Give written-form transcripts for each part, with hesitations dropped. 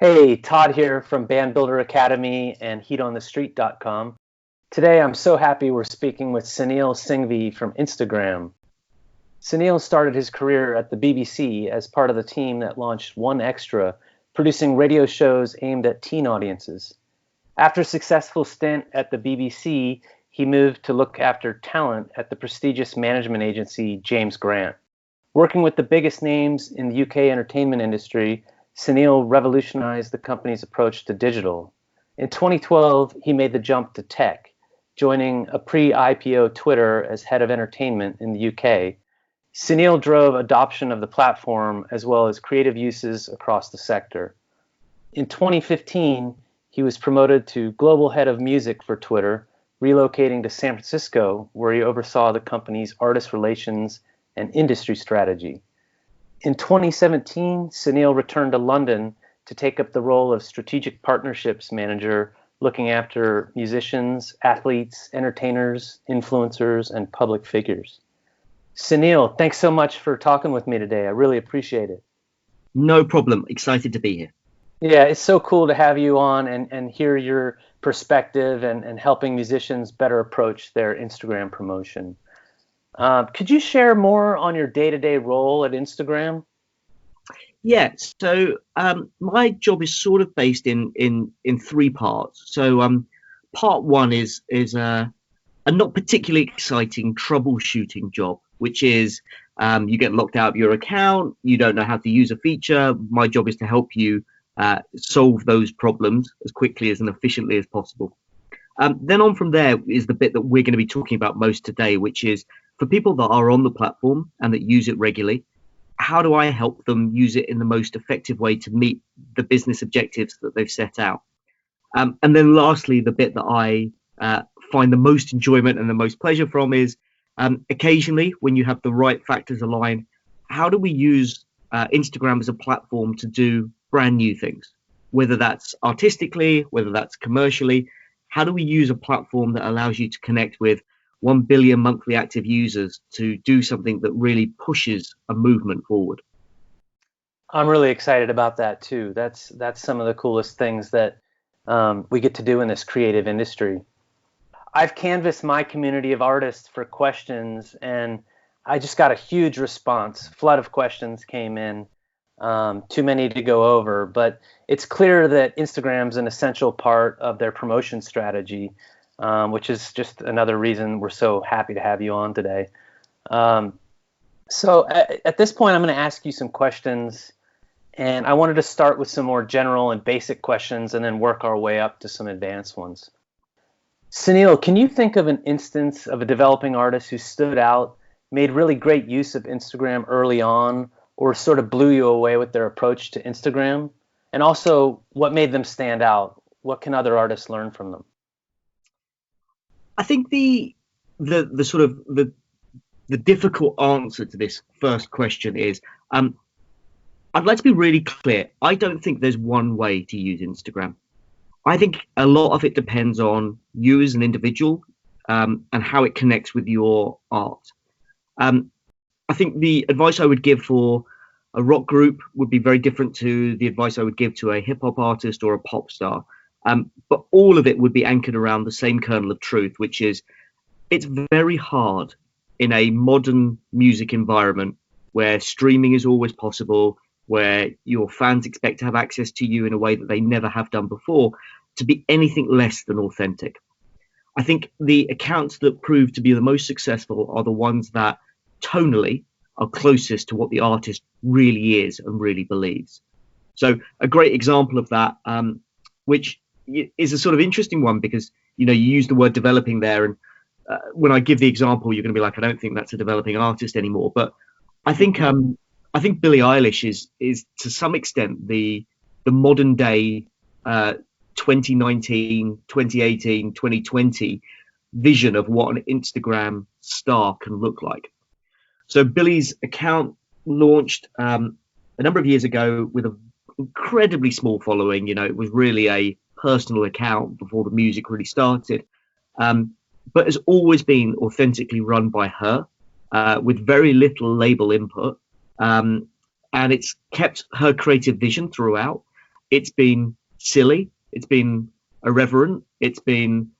Hey, Todd here from Band Builder Academy and HeatOnTheStreet.com. Today I'm so happy we're speaking with Sunil Singhvi from Instagram. Sunil started his career at the BBC as part of the team that launched One Extra, producing radio shows aimed at teen audiences. After a successful stint at the BBC, he moved to look after talent at the prestigious management agency James Grant. Working with the biggest names in the UK entertainment industry, Sunil revolutionized the company's approach to digital. In 2012, he made the jump to tech, joining a pre-IPO Twitter as head of entertainment in the UK. Sunil drove adoption of the platform as well as creative uses across the sector. In 2015, he was promoted to global head of music for Twitter, relocating to San Francisco, where he oversaw the company's artist relations and industry strategy. In 2017, Sunil returned to London to take up the role of strategic partnerships manager, looking after musicians, athletes, entertainers, influencers, and public figures. Sunil, thanks so much for talking with me today. I really appreciate it. No problem. Excited to be here. Yeah, it's so cool to have you on and hear your perspective and helping musicians better approach their Instagram promotion. Could you share more on your day-to-day role at Instagram? Yeah, so my job is sort of based in three parts. So part one is a not particularly exciting troubleshooting job, which is you get locked out of your account, you don't know how to use a feature. My job is to help you solve those problems as quickly as and efficiently as possible. Then on from there is the bit that we're going to be talking about most today, which is for people that are on the platform and that use it regularly, how do I help them use it in the most effective way to meet the business objectives that they've set out? And then lastly, the bit that I find the most enjoyment and the most pleasure from is occasionally when you have the right factors aligned, how do we use Instagram as a platform to do brand new things, whether that's artistically, whether that's commercially? How do we use a platform that allows you to connect with 1 billion monthly active users to do something that really pushes a movement forward? I'm really excited about that too. That's some of the coolest things that we get to do in this creative industry. I've canvassed my community of artists for questions, and I just got a huge response. Flood of questions came in, too many to go over, but it's clear that Instagram's an essential part of their promotion strategy, which is just another reason we're so happy to have you on today. So at this point, I'm going to ask you some questions, and I wanted to start with some more general and basic questions and then work our way up to some advanced ones. Sunil, can you think of an instance of a developing artist who stood out, made really great use of Instagram early on, or sort of blew you away with their approach to Instagram? And also, what made them stand out? What can other artists learn from them? I think the sort of the difficult answer to this first question is I'd like to be really clear. I don't think there's one way to use Instagram. I think a lot of it depends on you as an individual and how it connects with your art. I think the advice I would give for a rock group would be very different to the advice I would give to a hip hop artist or a pop star. But all of it would be anchored around the same kernel of truth, which is it's very hard in a modern music environment where streaming is always possible, where your fans expect to have access to you in a way that they never have done before, to be anything less than authentic. I think the accounts that prove to be the most successful are the ones that tonally are closest to what the artist really is and really believes. So a great example of that, which is a sort of interesting one because, you use the word developing there. And when I give the example, you're going to be like, I don't think that's a developing artist anymore. But I think Billie Eilish is to some extent the modern day 2019, 2018, 2020 vision of what an Instagram star can look like. So Billie's account launched a number of years ago with an incredibly small following. It was really a personal account before the music really started, but has always been authentically run by her with very little label input. And it's kept her creative vision throughout. It's been silly, it's been irreverent, it's been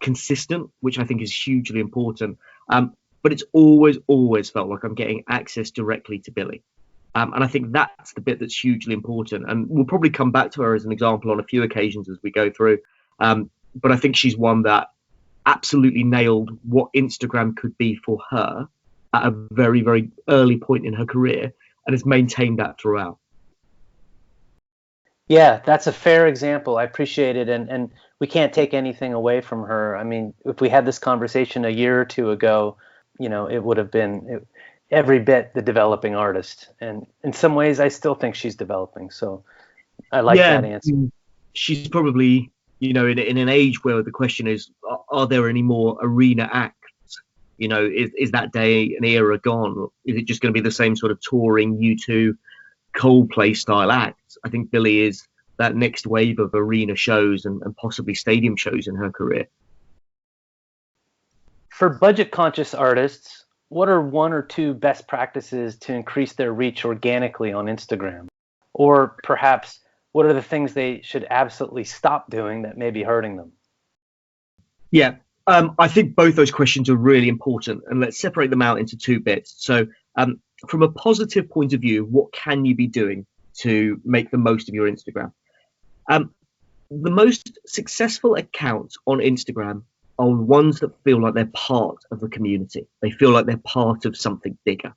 consistent, which I think is hugely important. But it's always felt like I'm getting access directly to Billie. And I think that's the bit that's hugely important. And we'll probably come back to her as an example on a few occasions as we go through. But I think she's one that absolutely nailed what Instagram could be for her at a very, very early point in her career and has maintained that throughout. Yeah, that's a fair example. I appreciate it. And we can't take anything away from her. I mean, if we had this conversation a year or two ago, it would have been every bit the developing artist. And in some ways, I still think she's developing. So I like that answer. She's probably, in an age where the question is, are there any more arena acts? Is that day and era gone? Is it just going to be the same sort of touring U2 Coldplay style acts? I think Billie is that next wave of arena shows and possibly stadium shows in her career. For budget conscious artists, what are one or two best practices to increase their reach organically on Instagram? Or perhaps what are the things they should absolutely stop doing that may be hurting them? Yeah, I think both those questions are really important, and let's separate them out into two bits. So from a positive point of view, what can you be doing to make the most of your Instagram? The most successful accounts on Instagram are ones that feel like they're part of the community. They feel like they're part of something bigger.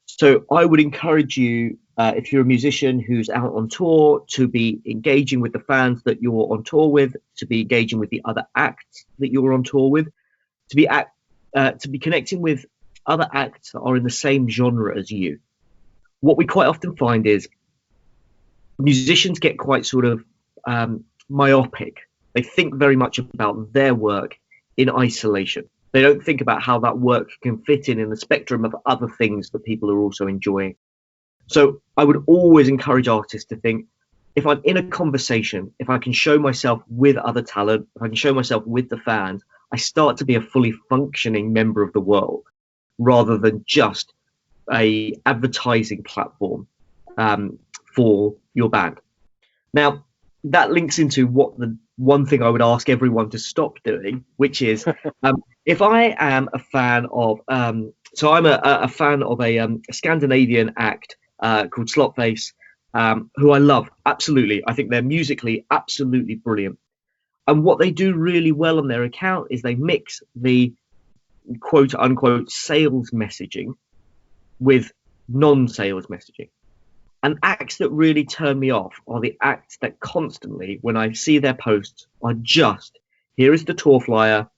So I would encourage you, if you're a musician who's out on tour, to be engaging with the fans that you're on tour with, to be engaging with the other acts that you're on tour with, to be connecting with other acts that are in the same genre as you. What we quite often find is musicians get quite sort of myopic. They think very much about their work in isolation. They don't think about how that work can fit in the spectrum of other things that people are also enjoying. So I would always encourage artists to think, if I'm in a conversation, if I can show myself with other talent, if I can show myself with the fans, I start to be a fully functioning member of the world rather than just a advertising platform for your band. Now, that links into what the one thing I would ask everyone to stop doing, which is if I am a fan of, so I'm a fan of a Scandinavian act called Slotface, who I love, absolutely. I think they're musically absolutely brilliant. And what they do really well on their account is they mix the quote unquote sales messaging with non-sales messaging. And acts that really turn me off are the acts that constantly, when I see their posts, are just, here is the tour flyer,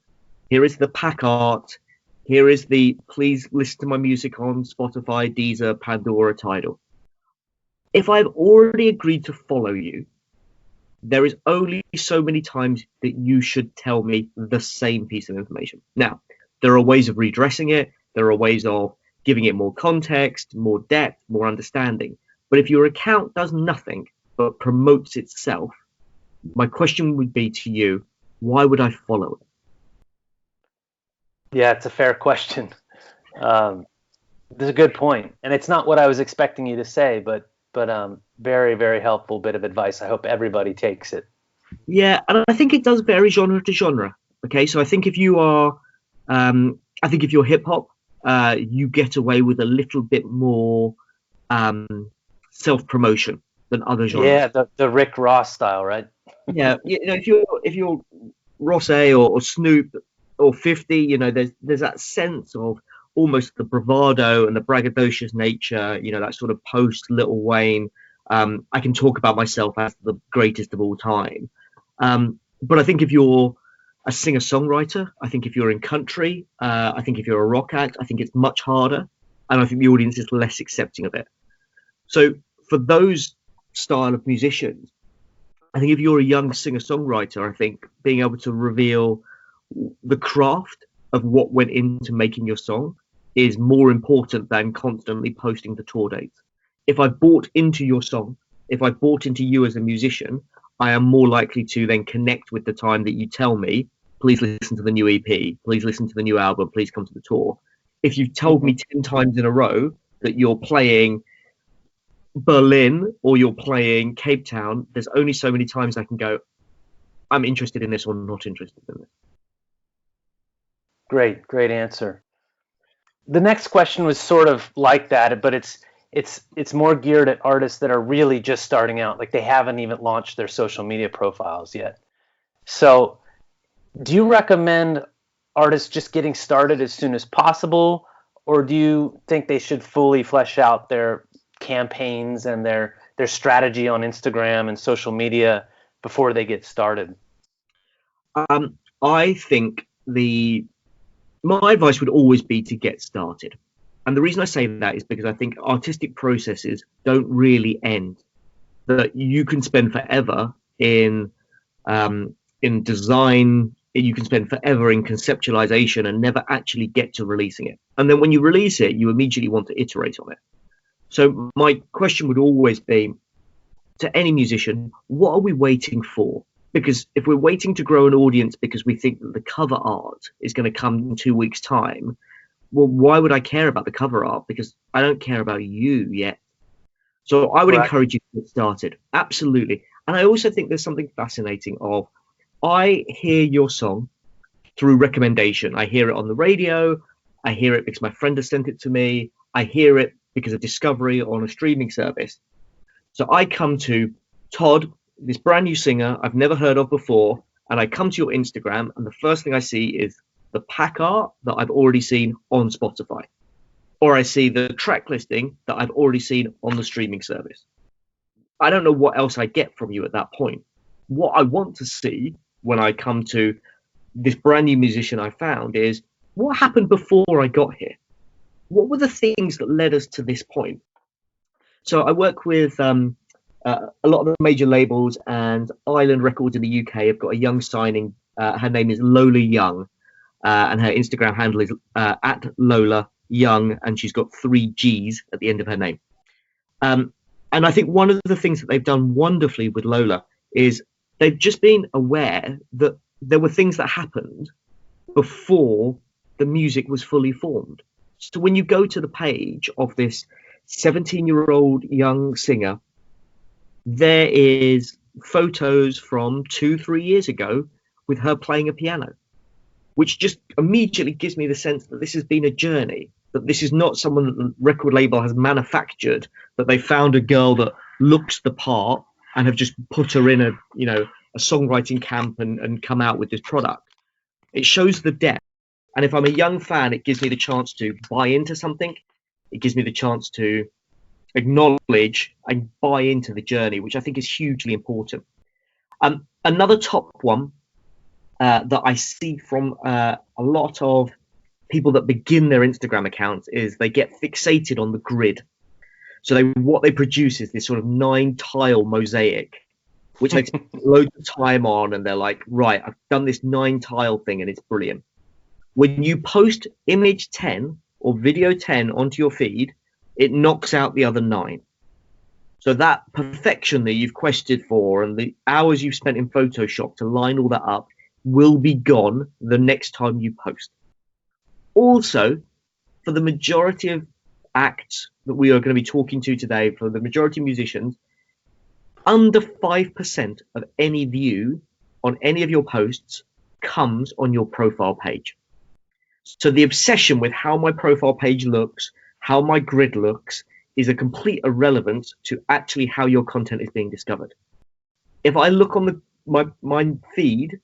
here is the pack art, here is the please listen to my music on Spotify, Deezer, Pandora, Tidal. If I've already agreed to follow you, there is only so many times that you should tell me the same piece of information. Now, there are ways of redressing it. There are ways of giving it more context, more depth, more understanding. But if your account does nothing but promotes itself, my question would be to you, why would I follow it? Yeah, it's a fair question. That's a good point. And it's not what I was expecting you to say, but very, very helpful bit of advice. I hope everybody takes it. Yeah, and I think it does vary genre to genre. Okay, so I think if you are, if you're hip hop, you get away with a little bit more self-promotion than other genres. Yeah, the Rick Ross style, right? Yeah, if you're Ross A or Snoop or 50, there's that sense of almost the bravado and the braggadocious nature, that sort of post Lil Wayne. I can talk about myself as the greatest of all time. But I think if you're a singer-songwriter, I think if you're in country, I think if you're a rock act, I think it's much harder. And I think the audience is less accepting of it. So for those style of musicians, I think if you're a young singer-songwriter, I think being able to reveal the craft of what went into making your song is more important than constantly posting the tour dates. If I bought into your song, if I bought into you as a musician, I am more likely to then connect with the time that you tell me, please listen to the new EP, please listen to the new album, please come to the tour. If you've told me 10 times in a row that you're playing Berlin or you're playing Cape Town, there's only so many times I can go, I'm interested in this or not interested in this. Great answer. The next question was sort of like that, but it's more geared at artists that are really just starting out, like they haven't even launched their social media profiles yet. So, do you recommend artists just getting started as soon as possible, or do you think they should fully flesh out their campaigns and their strategy on Instagram and social media before they get started? I think my advice would always be to get started. And the reason I say that is because I think artistic processes don't really end. That you can spend forever in design, you can spend forever in conceptualization and never actually get to releasing it. And then when you release it, you immediately want to iterate on it. So my question would always be to any musician, what are we waiting for? Because if we're waiting to grow an audience because we think that the cover art is going to come in 2 weeks' time, well, why would I care about the cover art? Because I don't care about you yet. So I would encourage you to get started. Absolutely. And I also think there's something fascinating of, I hear your song through recommendation. I hear it on the radio. I hear it because my friend has sent it to me. I hear it because of discovery on a streaming service. So I come to Todd, this brand new singer I've never heard of before, and I come to your Instagram, and the first thing I see is the pack art that I've already seen on Spotify, or I see the track listing that I've already seen on the streaming service. I don't know what else I get from you at that point. What I want to see when I come to this brand new musician I found is, what happened before I got here? What were the things that led us to this point? So I work with a lot of the major labels, and Island Records in the UK have got a young signing. Her name is Lola Young, and her Instagram handle is at Lola Young, and she's got 3 G's at the end of her name. And I think one of the things that they've done wonderfully with Lola is they've just been aware that there were things that happened before the music was fully formed. So when you go to the page of this 17-year-old young singer, there is photos from 2-3 years ago with her playing a piano, which just immediately gives me the sense that this has been a journey, that this is not someone that the record label has manufactured, that they found a girl that looks the part and have just put her in a songwriting camp and come out with this product. It shows the depth. And if I'm a young fan, it gives me the chance to buy into something. It gives me the chance to acknowledge and buy into the journey, which I think is hugely important. Another top one that I see from a lot of people that begin their Instagram accounts is they get fixated on the grid. So what they produce is this sort of 9-tile mosaic, which they spend loads of time on, and they're like, right, I've done this 9-tile thing and it's brilliant. When you post image 10 or video 10 onto your feed, it knocks out the other 9. So that perfection that you've quested for and the hours you've spent in Photoshop to line all that up will be gone the next time you post. Also, for the majority of acts that we are going to be talking to today, for the majority of musicians, under 5% of any view on any of your posts comes on your profile page. So the obsession with how my profile page looks, how my grid looks, is a complete irrelevance to actually how your content is being discovered. If I look on my feed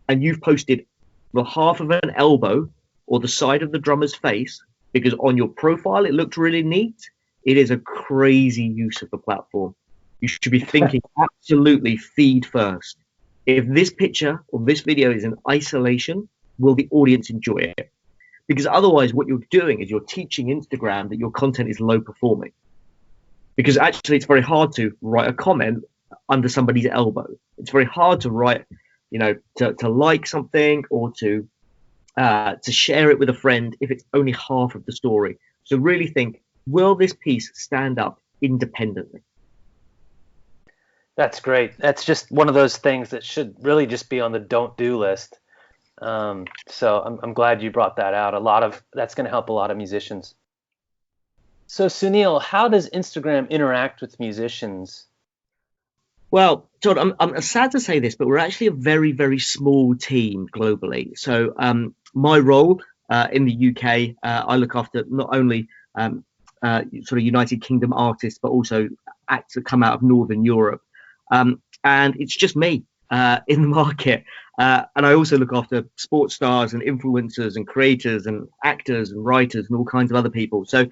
and you've posted the half of an elbow or the side of the drummer's face because on your profile it looked really neat, it is a crazy use of the platform. You should be thinking absolutely feed first. If this picture or this video is in isolation, will the audience enjoy it? Because otherwise what you're doing is you're teaching Instagram that your content is low performing. Because actually it's very hard to write a comment under somebody's elbow. It's very hard to write, to like something or to share it with a friend if it's only half of the story. So really think, will this piece stand up independently? That's great. That's just one of those things that should really just be on the don't do list. So I'm glad you brought that out. That's going to help a lot of musicians. So, Sunil, how does Instagram interact with musicians? Well, Todd, I'm sad to say this, but we're actually a very, very small team globally. So, my role in the UK, I look after not only sort of United Kingdom artists, but also acts that come out of Northern Europe. And it's just me in the market. And I also look after sports stars and influencers and creators and actors and writers and all kinds of other people. So,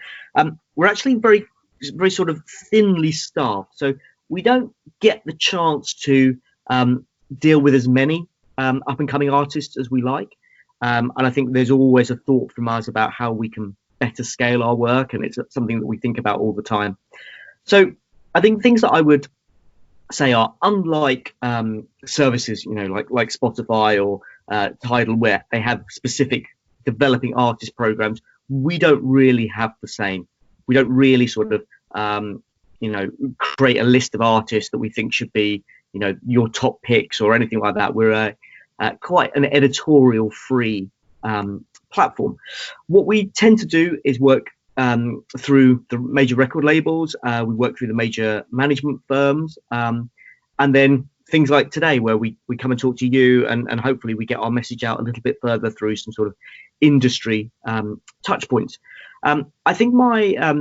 we're actually very, very sort of thinly staffed. So, we don't get the chance to deal with as many up and coming artists as we like. And I think there's always a thought from us about how we can better scale our work. And it's something that we think about all the time. So I think things that I would say are unlike services, like Spotify or Tidal, where they have specific developing artist programs. We don't really have the same. We don't really sort of create a list of artists that we think should be, your top picks or anything like that. We're quite an editorial free platform. What we tend to do is work through the major record labels. We work through the major management firms. And then things like today, where we come and talk to you, and hopefully we get our message out a little bit further through some sort of industry touch points. I think my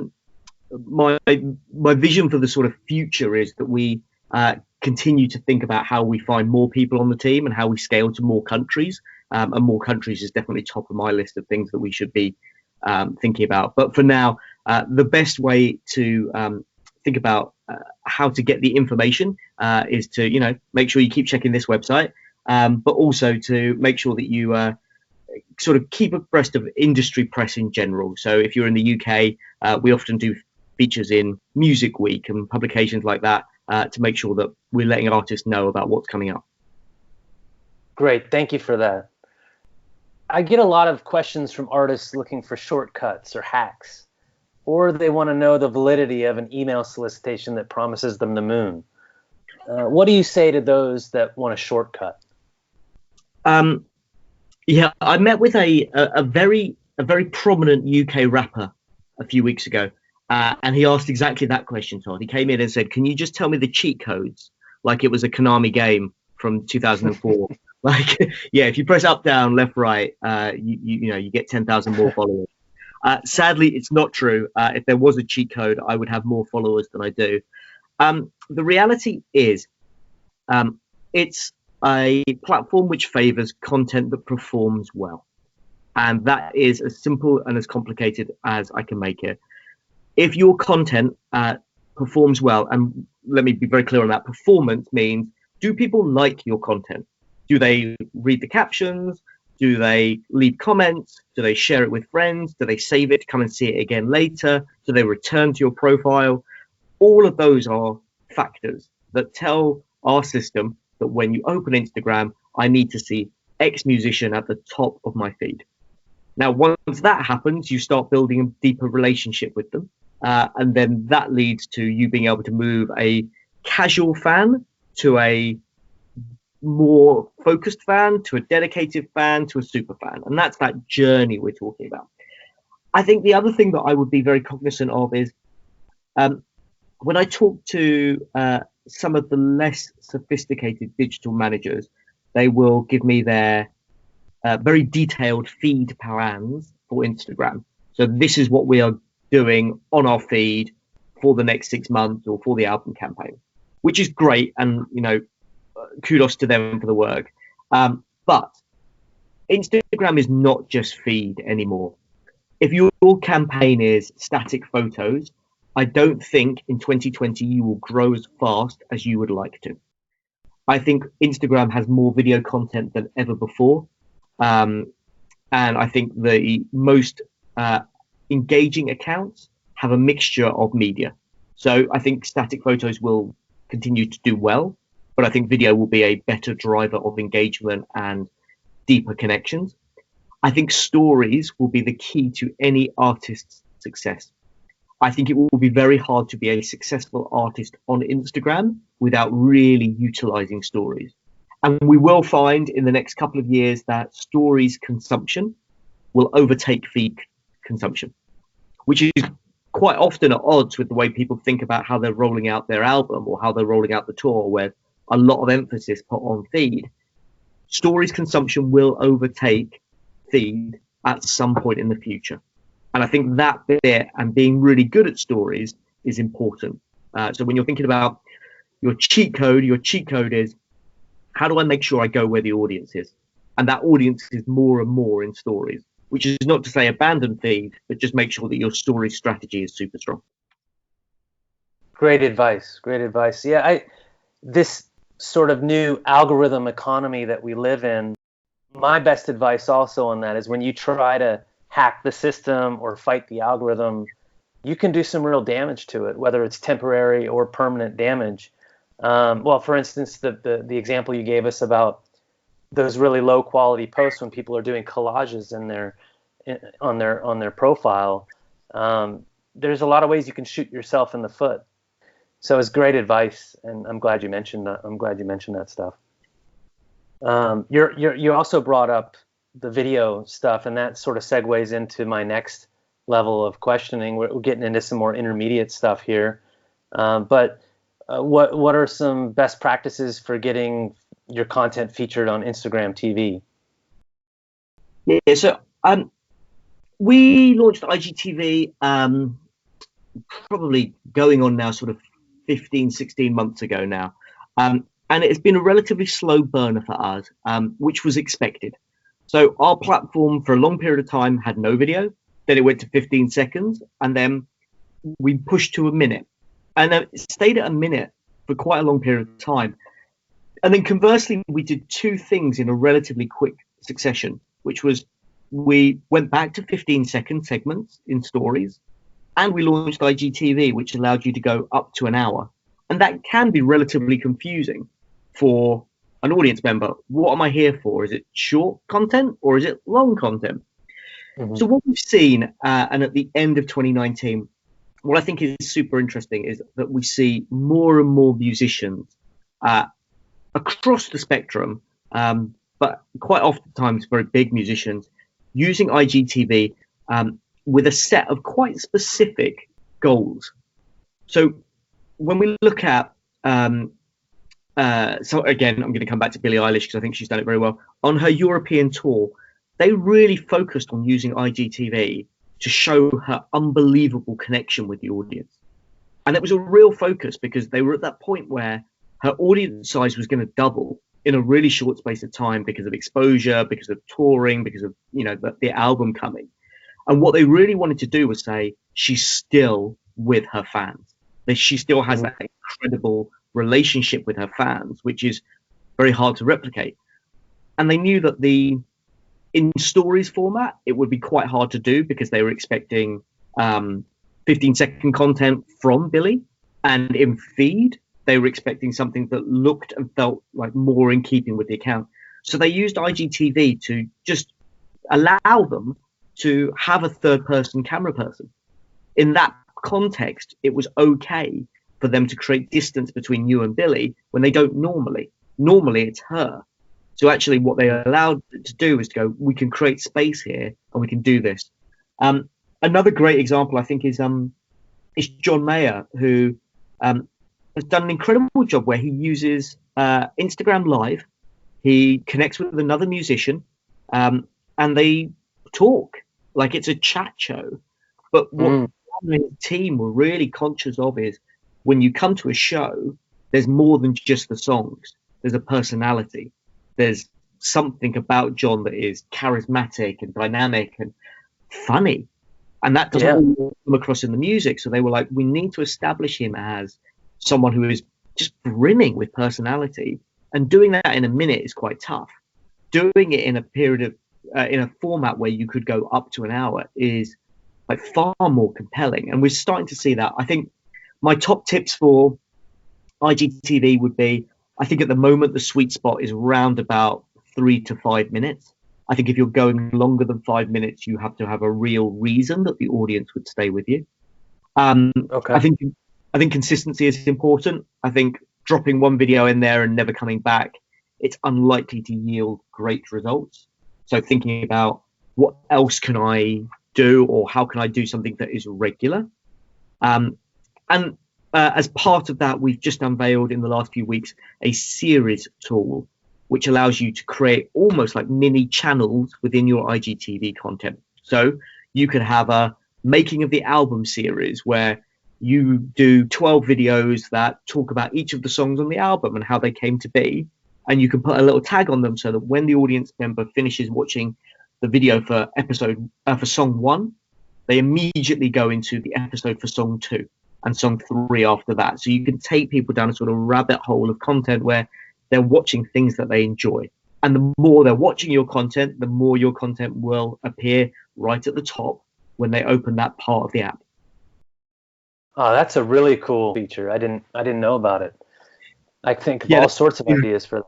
vision for the sort of future is that we continue to think about how we find more people on the team and how we scale to more countries. And more countries is definitely top of my list of things that we should be thinking about. But for now, the best way to think about how to get the information is to, make sure you keep checking this website, but also to make sure that you sort of keep abreast of industry press in general. So if you're in the UK, we often do features in Music Week and publications like that to make sure that we're letting artists know about what's coming up. Great, thank you for that. I get a lot of questions from artists looking for shortcuts or hacks, or they want to know the validity of an email solicitation that promises them the moon. What do you say to those that want a shortcut? Yeah, I met with a very prominent UK rapper a few weeks ago. And he asked exactly that question, Todd. He came in and said, "Can you just tell me the cheat codes like it was a Konami game from 2004?" Like, yeah, if you press up, down, left, right, you get 10,000 more followers. Sadly, it's not true. If there was a cheat code, I would have more followers than I do. The reality is, it's a platform which favors content that performs well. And that is as simple and as complicated as I can make it. If your content performs well, and let me be very clear on that, performance means, do people like your content? Do they read the captions? Do they leave comments? Do they share it with friends? Do they save it to come and see it again later? Do they return to your profile? All of those are factors that tell our system that when you open Instagram, I need to see X musician at the top of my feed. Now, once that happens, you start building a deeper relationship with them. And then that leads to you being able to move a casual fan to a more focused fan, to a dedicated fan, to a super fan. And that's that journey we're talking about. I think the other thing that I would be very cognizant of is when I talk to some of the less sophisticated digital managers, they will give me their very detailed feed plans for Instagram. So this is what we are doing on our feed for the next 6 months or for the album campaign, which is great. And, kudos to them for the work. But Instagram is not just feed anymore. If your campaign is static photos, I don't think in 2020 you will grow as fast as you would like to. I think Instagram has more video content than ever before. And I think the most engaging accounts have a mixture of media. So I think static photos will continue to do well, but I think video will be a better driver of engagement and deeper connections. I think stories will be the key to any artist's success. I think it will be very hard to be a successful artist on Instagram without really utilizing stories. And we will find in the next couple of years that stories consumption will overtake feed consumption, which is quite often at odds with the way people think about how they're rolling out their album or how they're rolling out the tour, where a lot of emphasis put on feed. Stories consumption will overtake feed at some point in the future. And I think that bit and being really good at stories is important. So when you're thinking about your cheat code is, how do I make sure I go where the audience is? And that audience is more and more in stories, which is not to say abandon feed, but just make sure that your story strategy is super strong. Great advice. Great advice. Yeah, this sort of new algorithm economy that we live in, my best advice also on that is when you try to hack the system or fight the algorithm, you can do some real damage to it, whether it's temporary or permanent damage. Well, for instance, the example you gave us about those really low quality posts when people are doing collages on their profile, there's a lot of ways you can shoot yourself in the foot. So it's great advice, and I'm glad you mentioned that. I'm glad you mentioned that stuff. You also brought up the video stuff, and that sort of segues into my next level of questioning. We're getting into some more intermediate stuff here, but what are some best practices for getting your content featured on Instagram TV? Yeah, so we launched IGTV probably going on now sort of 15, 16 months ago now. And it's been a relatively slow burner for us, which was expected. So our platform for a long period of time had no video, then it went to 15 seconds, and then we pushed to a minute. And then it stayed at a minute for quite a long period of time. And then conversely, we did two things in a relatively quick succession, which was we went back to 15-second segments in stories, and we launched IGTV, which allowed you to go up to an hour. And that can be relatively confusing for an audience member. What am I here for? Is it short content or is it long content? Mm-hmm. So what we've seen, and at the end of 2019, what I think is super interesting is that we see more and more musicians across the spectrum, but quite oftentimes very big musicians, using IGTV with a set of quite specific goals. So when we look at, so again, I'm going to come back to Billie Eilish because I think she's done it very well. On her European tour, they really focused on using IGTV to show her unbelievable connection with the audience. And it was a real focus because they were at that point where her audience size was going to double in a really short space of time because of exposure, because of touring, because of, you know, the album coming. And what they really wanted to do was say, she's still with her fans. She still has that incredible relationship with her fans, which is very hard to replicate. And they knew that in stories format, it would be quite hard to do because they were expecting 15-second content from Billie. And in feed, they were expecting something that looked and felt like more in keeping with the account. So they used IGTV to just allow them to have a third-person camera person. In that context, it was okay for them to create distance between you and Billie when they don't normally. Normally, it's her. So actually what they allowed to do is to go, we can create space here and we can do this. Another great example, I think, is John Mayer, who has done an incredible job where he uses Instagram Live. He connects with another musician and they talk like it's a chat show. But what his team were really conscious of is when you come to a show, there's more than just the songs. There's a personality. There's something about John that is charismatic and dynamic and funny. And that doesn't all come across in the music. So they were like, we need to establish him as someone who is just brimming with personality. And doing that in a minute is quite tough. Doing it in a period of, in a format where you could go up to an hour is like far more compelling. And we're starting to see that. I think my top tips for IGTV would be, I think at the moment the sweet spot is around about 3 to 5 minutes. I think if you're going longer than 5 minutes, you have to have a real reason that the audience would stay with you. Okay. I think consistency is important. I think dropping one video in there and never coming back, it's unlikely to yield great results. So thinking about what else can I do, or how can I do something that is regular? And as part of that, we've just unveiled in the last few weeks a series tool, which allows you to create almost like mini channels within your IGTV content. So you could have a making of the album series where you do 12 videos that talk about each of the songs on the album and how they came to be. And you can put a little tag on them so that when the audience member finishes watching the video for for song 1, they immediately go into the episode for song 2 and song 3 after that. So you can take people down a sort of rabbit hole of content where they're watching things that they enjoy. And the more they're watching your content, the more your content will appear right at the top when they open that part of the app. Oh, that's a really cool feature. I didn't know about it. I think of all sorts of ideas for that.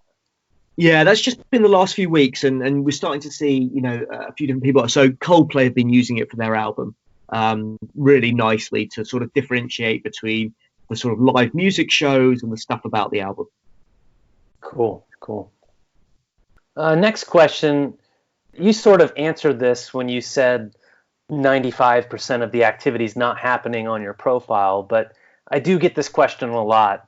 Yeah, that's just been the last few weeks, and we're starting to see, a few different people. So Coldplay have been using it for their album really nicely to sort of differentiate between the sort of live music shows and the stuff about the album. Cool. Next question. You sort of answered this when you said 95% of the activity is not happening on your profile, but I do get this question a lot.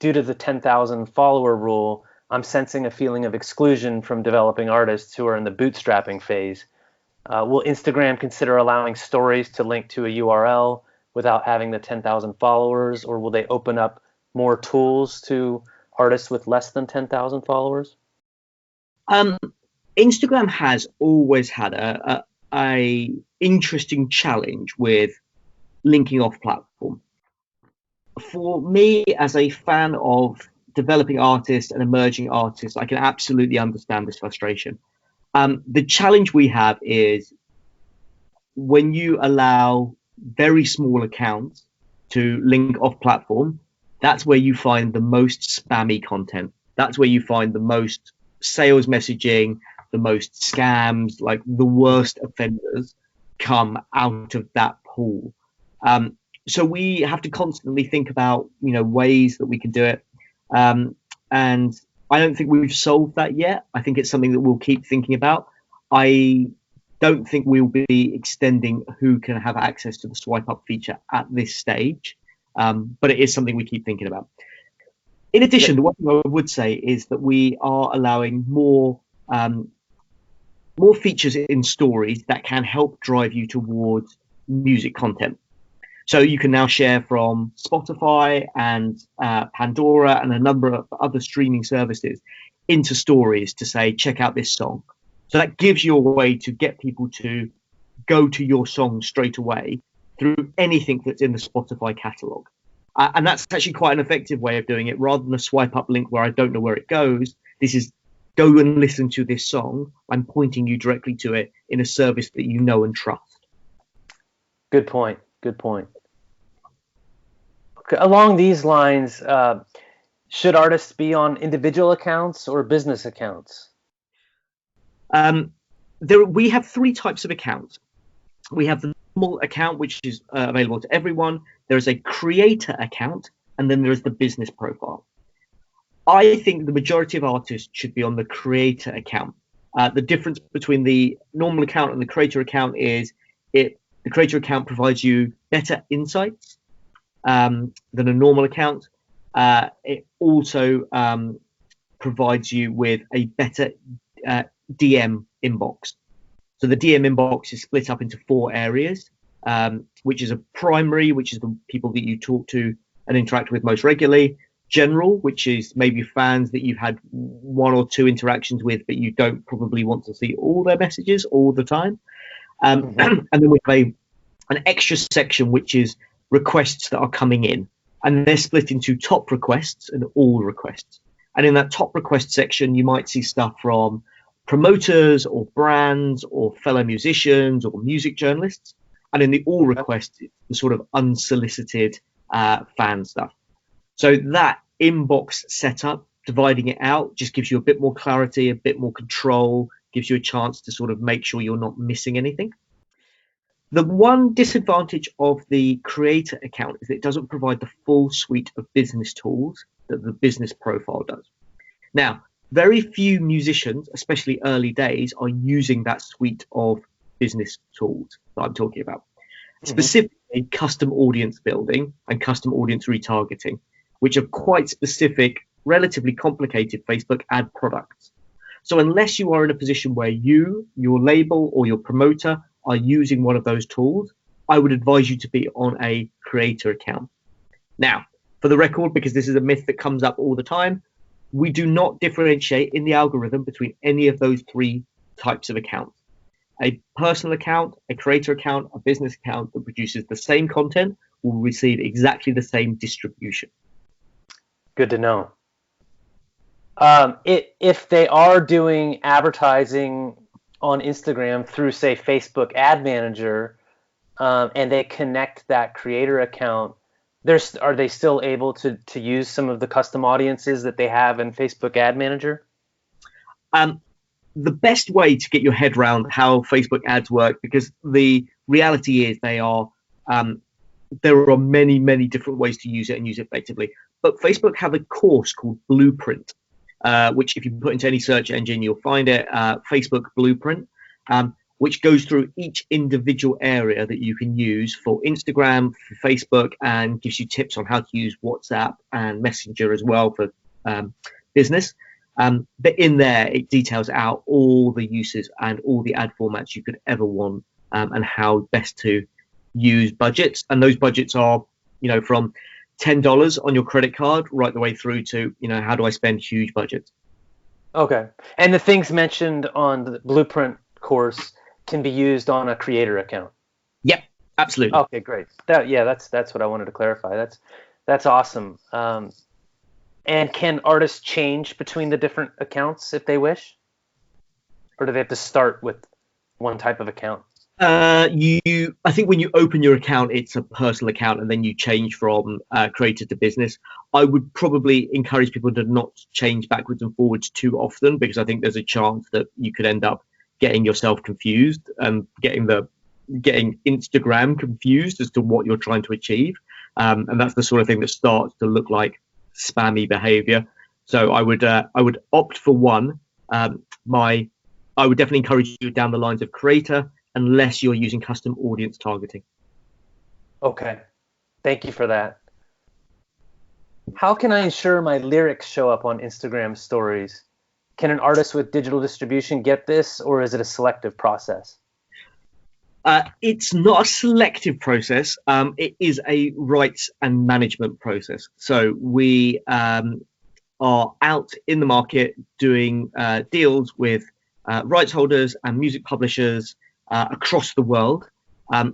Due to the 10,000 follower rule, I'm sensing a feeling of exclusion from developing artists who are in the bootstrapping phase. Will Instagram consider allowing stories to link to a URL without having the 10,000 followers, or will they open up more tools to artists with less than 10,000 followers? Instagram has always had a interesting challenge with linking off platform. For me, as a fan of developing artists and emerging artists, I can absolutely understand this frustration. The challenge we have is when you allow very small accounts to link off platform, that's where you find the most spammy content. That's where you find the most sales messaging, the most scams, like the worst offenders come out of that pool. So we have to constantly think about, ways that we can do it. And I don't think we've solved that yet. I think it's something that we'll keep thinking about. I don't think we'll be extending who can have access to the swipe up feature at this stage. But it is something we keep thinking about. In addition, the one thing I would say is that we are allowing more features in stories that can help drive you towards music content. So you can now share from Spotify and Pandora and a number of other streaming services into stories to say, check out this song. So that gives you a way to get people to go to your song straight away through anything that's in the Spotify catalog. And that's actually quite an effective way of doing it. Rather than a swipe up link where I don't know where it goes, this is go and listen to this song. I'm pointing you directly to it in a service that you know and trust. Good point. Okay, along these lines, should artists be on individual accounts or business accounts? We have 3 types of accounts. We have the normal account, which is available to everyone. There is a creator account, and then there is the business profile. I think the majority of artists should be on the creator account. The difference between the normal account and the creator account is the creator account provides you better insights than a normal account. It also provides you with a better DM inbox. So the DM inbox is split up into 4 areas, which is a primary, which is the people that you talk to and interact with most regularly. General, which is maybe fans that you've had 1 or 2 interactions with, but you don't probably want to see all their messages all the time. And then we have an extra section, which is requests that are coming in. And they're split into top requests and all requests. And in that top request section, you might see stuff from promoters or brands or fellow musicians or music journalists. And in the all requests, it's the sort of unsolicited fan stuff. So that inbox setup, dividing it out, just gives you a bit more clarity, a bit more control, gives you a chance to sort of make sure you're not missing anything. The one disadvantage of the creator account is that it doesn't provide the full suite of business tools that the business profile does. Now, very few musicians, especially early days, are using that suite of business tools that I'm talking about. Specifically, a custom audience building and custom audience retargeting, which are quite specific, relatively complicated Facebook ad products. So unless you are in a position where you, your label, or your promoter are using one of those tools, I would advise you to be on a creator account. Now, for the record, because this is a myth that comes up all the time, we do not differentiate in the algorithm between any of those three types of accounts. A personal account, a creator account, a business account that produces the same content will receive exactly the same distribution. Good to know. If they are doing advertising on Instagram through, say, Facebook Ad Manager, and they connect that creator account, are they still able to use some of the custom audiences that they have in Facebook Ad Manager? The best way to get your head around how Facebook ads work, because the reality is there are many, many different ways to use it and use it effectively. But Facebook have a course called Blueprint, which if you put into any search engine, you'll find it, Facebook Blueprint, which goes through each individual area that you can use for Instagram, for Facebook, and gives you tips on how to use WhatsApp and Messenger as well for business. But in there, it details out all the uses and all the ad formats you could ever want, and how best to use budgets. And those budgets are, from $10 on your credit card right the way through to, how do I spend huge budgets? Okay. And the things mentioned on the Blueprint course can be used on a creator account. Yep, absolutely. Okay, great. That's what I wanted to clarify. That's awesome. And can artists change between the different accounts if they wish? Or do they have to start with one type of account? I think when you open your account, it's a personal account, and then you change from creator to business. I would probably encourage people to not change backwards and forwards too often, because I think there's a chance that you could end up getting yourself confused and getting Instagram confused as to what you're trying to achieve. And that's the sort of thing that starts to look like spammy behavior. So I would opt for one. I would definitely encourage you down the lines of creator, unless you're using custom audience targeting. Okay, thank you for that. How can I ensure my lyrics show up on Instagram stories? Can an artist with digital distribution get this, or is it a selective process? It's not a selective process. It is a rights and management process. So we are out in the market doing deals with rights holders and music publishers across the world,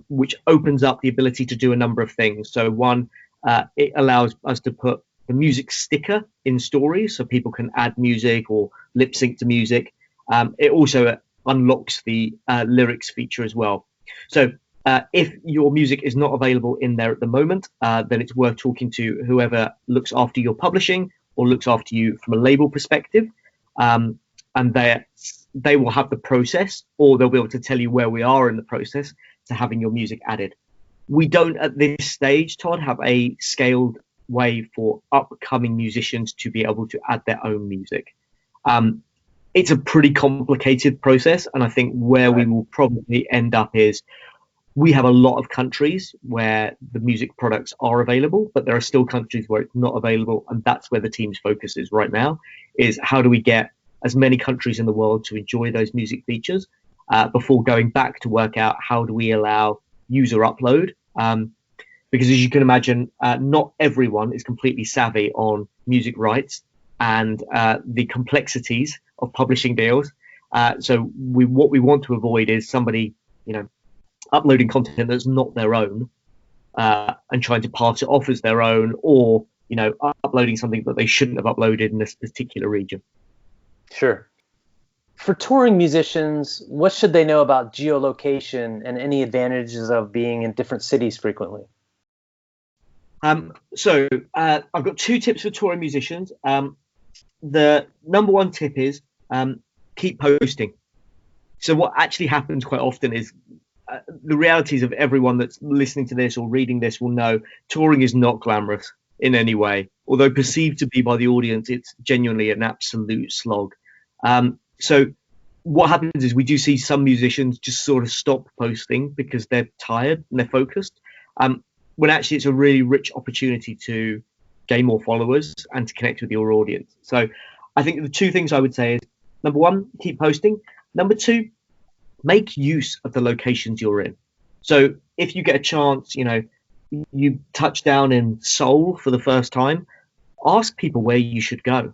which opens up the ability to do a number of things. So one, it allows us to put the music sticker in stories so people can add music or lip sync to music. It also unlocks the lyrics feature as well. So if your music is not available in there at the moment, then it's worth talking to whoever looks after your publishing or looks after you from a label perspective. And they will have the process, or they'll be able to tell you where we are in the process to having your music added. We don't at this stage, Todd, have a scaled way for upcoming musicians to be able to add their own music. It's a pretty complicated process, and I think where we will probably end up is we have a lot of countries where the music products are available, but there are still countries where it's not available, and that's where the team's focus is right now, is how do we get as many countries in the world to enjoy those music features before going back to work out how do we allow user upload. Because as you can imagine, not everyone is completely savvy on music rights and the complexities of publishing deals. So what we want to avoid is somebody, uploading content that's not their own and trying to pass it off as their own, or, uploading something that they shouldn't have uploaded in this particular region. Sure. For touring musicians, what should they know about geolocation and any advantages of being in different cities frequently? So I've got two tips for touring musicians. The number one tip is keep posting. So what actually happens quite often is the realities of everyone that's listening to this or reading this will know touring is not glamorous in any way. Although perceived to be by the audience, it's genuinely an absolute slog. So what happens is we do see some musicians just sort of stop posting because they're tired and they're focused. when actually it's a really rich opportunity to gain more followers and to connect with your audience. So I think the two things I would say is, number one, keep posting. Number two, make use of the locations you're in. So if you get a chance, you touch down in Seoul for the first time, ask people where you should go.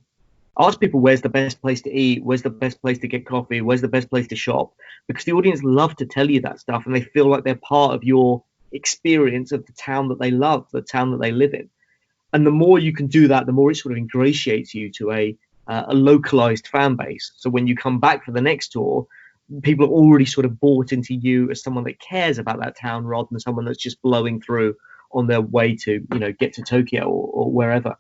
Ask people where's the best place to eat, where's the best place to get coffee, where's the best place to shop, because the audience love to tell you that stuff and they feel like they're part of your experience of the town that they love, the town that they live in. And the more you can do that, the more it sort of ingratiates you to a localized fan base. So when you come back for the next tour, people are already sort of bought into you as someone that cares about that town rather than someone that's just blowing through on their way to, get to Tokyo or wherever.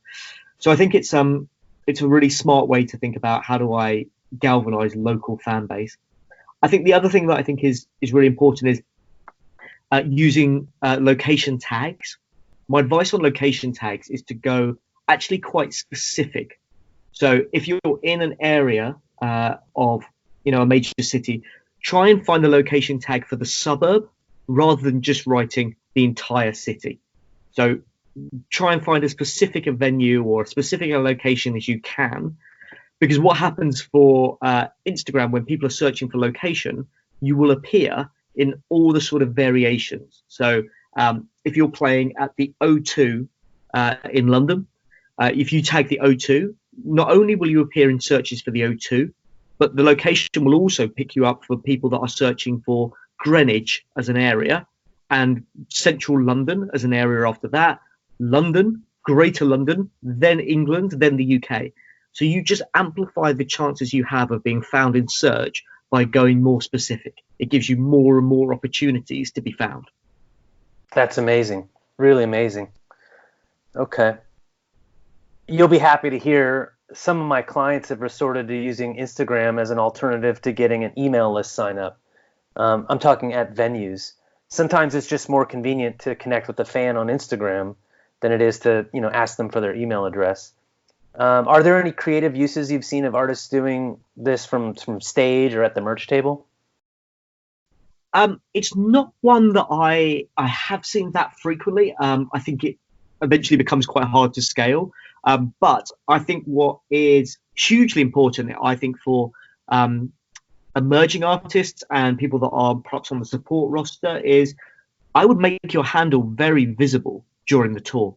So I think it's a really smart way to think about how do I galvanize local fan base. I think the other thing that I think is really important is using location tags. My advice on location tags is to go actually quite specific. So if you're in an area of a major city, try and find a location tag for the suburb rather than just writing the entire city. So try and find as specific a venue or a specific location as you can, because what happens for Instagram when people are searching for location, you will appear in all the sort of variations. So if you're playing at the O2 in London, if you tag the O2, not only will you appear in searches for the O2, but the location will also pick you up for people that are searching for Greenwich as an area and central London as an area after that, London, Greater London, then England, then the UK. So you just amplify the chances you have of being found in search by going more specific. It gives you more and more opportunities to be found. That's amazing. Really amazing. Okay. You'll be happy to hear some of my clients have resorted to using Instagram as an alternative to getting an email list sign up. I'm talking at venues. Sometimes it's just more convenient to connect with the fan on Instagram than it is to, ask them for their email address. Are there any creative uses you've seen of artists doing this from stage or at the merch table? It's not one that I have seen that frequently. I think it eventually becomes quite hard to scale. But I think what is hugely important, I think, for emerging artists and people that are perhaps on the support roster is I would make your handle very visible during the tour.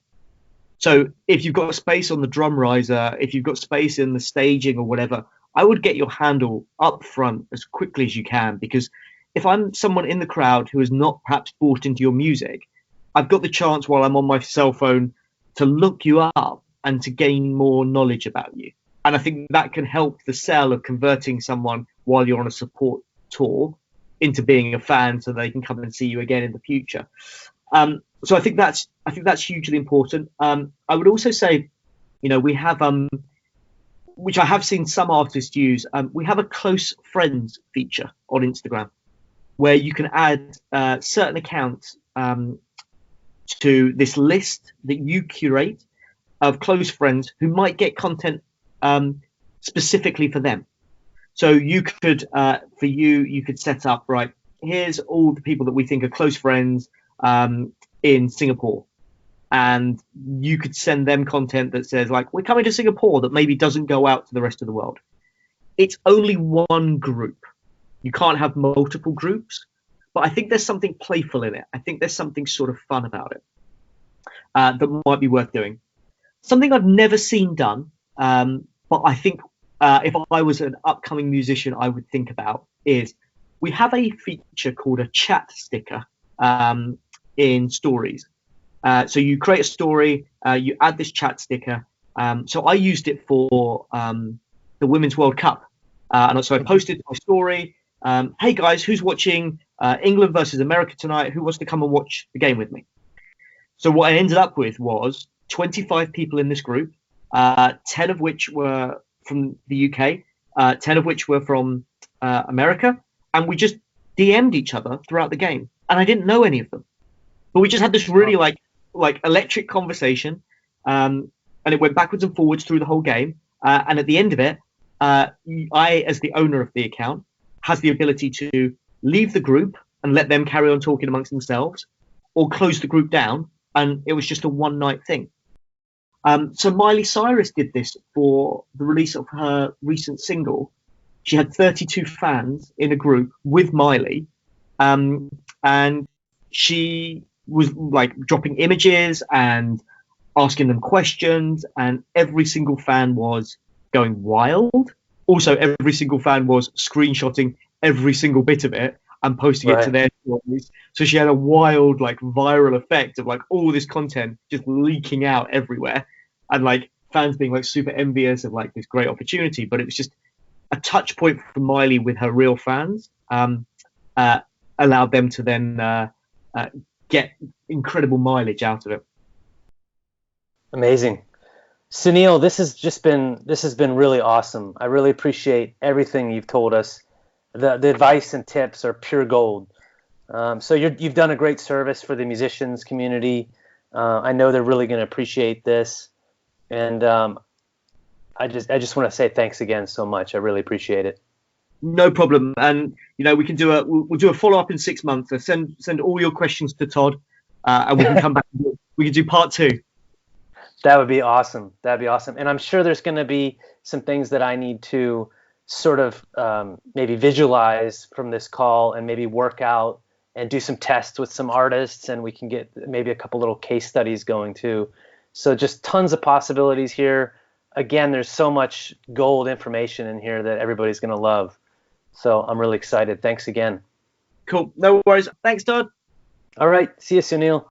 So if you've got a space on the drum riser, if you've got space in the staging or whatever, I would get your handle up front as quickly as you can, because if I'm someone in the crowd who is not perhaps bought into your music, I've got the chance while I'm on my cell phone to look you up and to gain more knowledge about you. And I think that can help the sell of converting someone while you're on a support tour into being a fan so they can come and see you again in the future. So I think that's hugely important. I would also say, we have, which I have seen some artists use, we have a close friends feature on Instagram where you can add certain accounts to this list that you curate of close friends who might get content specifically for them. So you could, you could set up, right, here's all the people that we think are close friends in Singapore. And you could send them content that says, like, we're coming to Singapore, that maybe doesn't go out to the rest of the world. It's only one group. You can't have multiple groups. But I think there's something playful in it. I think there's something sort of fun about it that might be worth doing. Something I've never seen done, but I think if I was an upcoming musician, I would think about is we have a feature called a chat sticker in stories. So you create a story, you add this chat sticker. So I used it for the Women's World Cup. And so I posted my story. Hey guys, who's watching England versus America tonight? Who wants to come and watch the game with me? So what I ended up with was 25 people in this group, 10 of which were from the UK, 10 of which were from America. And we just DM'd each other throughout the game. And I didn't know any of them. But we just had this really like electric conversation. And it went backwards and forwards through the whole game. And at the end of it, I, as the owner of the account, has the ability to leave the group and let them carry on talking amongst themselves. or close the group down, and it was just a one night thing. So Miley Cyrus did this for the release of her recent single. She had 32 fans in a group with Miley, and she was like dropping images and asking them questions, and every single fan was going wild. Also, every single fan was screenshotting every single bit of it and posting it to their stories. So she had a wild, like, viral effect of like all this content just leaking out everywhere, and like fans being like super envious of like this great opportunity. But it was just a touch point for Miley with her real fans, allowed them to then get incredible mileage out of it. Amazing. Sunil, this has been really awesome. I really appreciate everything you've told us. The advice and tips are pure gold. So you've done a great service for the musicians community. I know they're really going to appreciate this, and I just want to say thanks again so much. I really appreciate it. No problem. And we can we'll do a follow up in 6 months. So send all your questions to Todd, and we can come back. We can do part 2. That would be awesome. That'd be awesome. And I'm sure there's going to be some things that I need to sort of maybe visualize from this call, and maybe work out and do some tests with some artists, and we can get maybe a couple little case studies going too. So just tons of possibilities here. Again, there's so much gold information in here that everybody's going to love. So I'm really excited. Thanks again. Cool. No worries. Thanks, Todd. All right. See you, Sunil.